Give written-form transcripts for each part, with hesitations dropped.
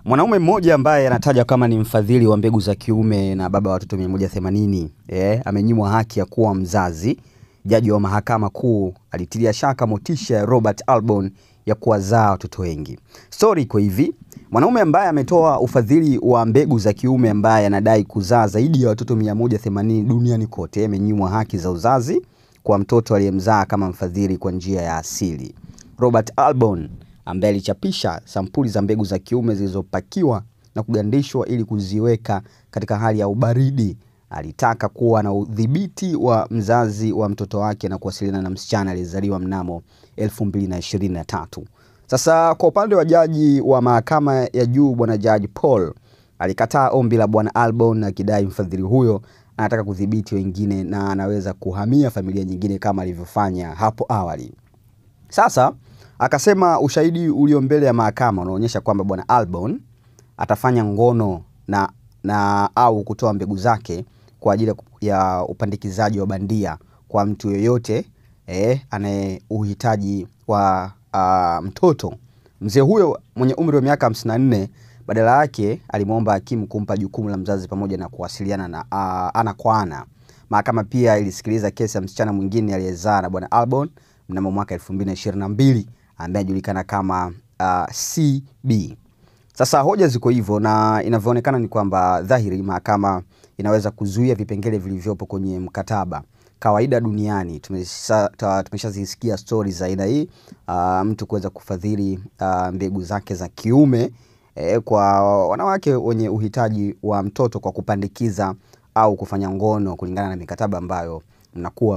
Mwanaume mmoja ambaye anataja kama ni mfadhili wa mbegu za kiume na baba wa watoto 180 amenyimwa haki ya kuwa mzazi. Jaji wa mahakama kuu alitilia shaka motisha ya Robert Albon ya kuwazaa watoto wengi. Story iko hivi: mwanaume ambaye ametoa ufadhili wa mbegu za kiume ambaye anadai kuzaa zaidi ya watoto 180 duniani kote amenyimwa haki za uzazi kwa mtoto aliyemzaa kama mfadhili kwa njia ya asili. Robert Albon ambaye alichapisha sampuli za mbegu za kiume zilizopakiwa na kugandishwa ili kuziweka katika hali ya ubaridi, alitaka kuwa na udhibiti wa mzazi wa mtoto wake na kuwasiliana na msichana aliyezaliwa mnamo 2023. Sasa kwa upande wa jaji wa mahakama ya juu bwana Jaji Paul alikataa ombi la bwana Albon akidai mfadhili huyo anataka kudhibiti wengine na anaweza kuhamia familia nyingine kama alivyofanya hapo awali. Sasa akasema ushahidi ulio mbele ya mahakama unaonyesha kwamba bwana Albon atafanya ngono na au kutoa mbegu zake kwa ajili ya upandikizaji wa bandia kwa mtu yoyote anaye uhitaji wa mtoto. Mzee huyo mwenye umri wa miaka 54 badala yake alimuomba hakimu kumpa jukumu la mzazi pamoja na kuwasiliana na ana kwa ana. Mahakama pia ilisikiliza kesi ya msichana mwingine aliyezaa na bwana Albon mnamo mwaka 2022 ambaye anajulikana kama CB. Sasa hoja ziko hivyo na inavyoonekana ni kwamba dhahiri mahakama inaweza kuzuia vipengele vilivyopo kwenye mkataba. Kawaida duniani tumeshazisikia stories za aina hii, mtu kuweza kufadhili mbegu zake za kiume kwa wanawake wenye uhitaji wa mtoto kwa kupandikiza au kufanya ngono kulingana na mikataba ambayo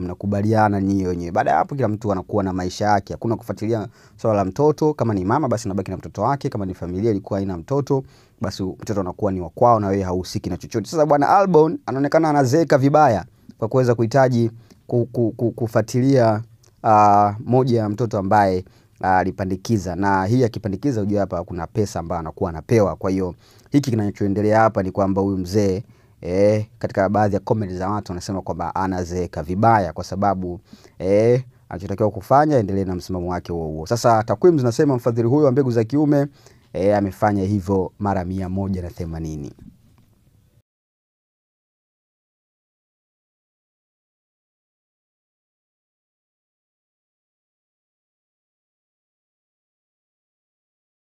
mnakubaliana nyinyi wenyewe. Baada ya hapo kila mtu anakuwa na maisha yake. Hakuna kufuatilia swala la mtoto. Kama ni mama basi anabaki na mtoto wake, kama ni familia ilikuwa haina mtoto basi mtoto anakuwa ni wa kwao na wewe hahusiki na chochote. Sasa bwana Albon anaonekana anazeeka vibaya kwa kuweza kuhitaji kufuatilia moja ya mtoto ambaye alipandikiza, na hii akipandikiza unajua hapa kuna pesa ambayo anakuwa anapewa. Kwa hiyo hiki kinachoendelea hapa ni kwamba huyu mzee katika baadhi ya comment za watu wanasema kwamba anazeeka vibaya kwa sababu anachotakiwa kufanya endelee na msimamo wake huo. Sasa takwimu zinasema mfadhili huyo wa mbegu za kiume amefanya hivyo mara 180.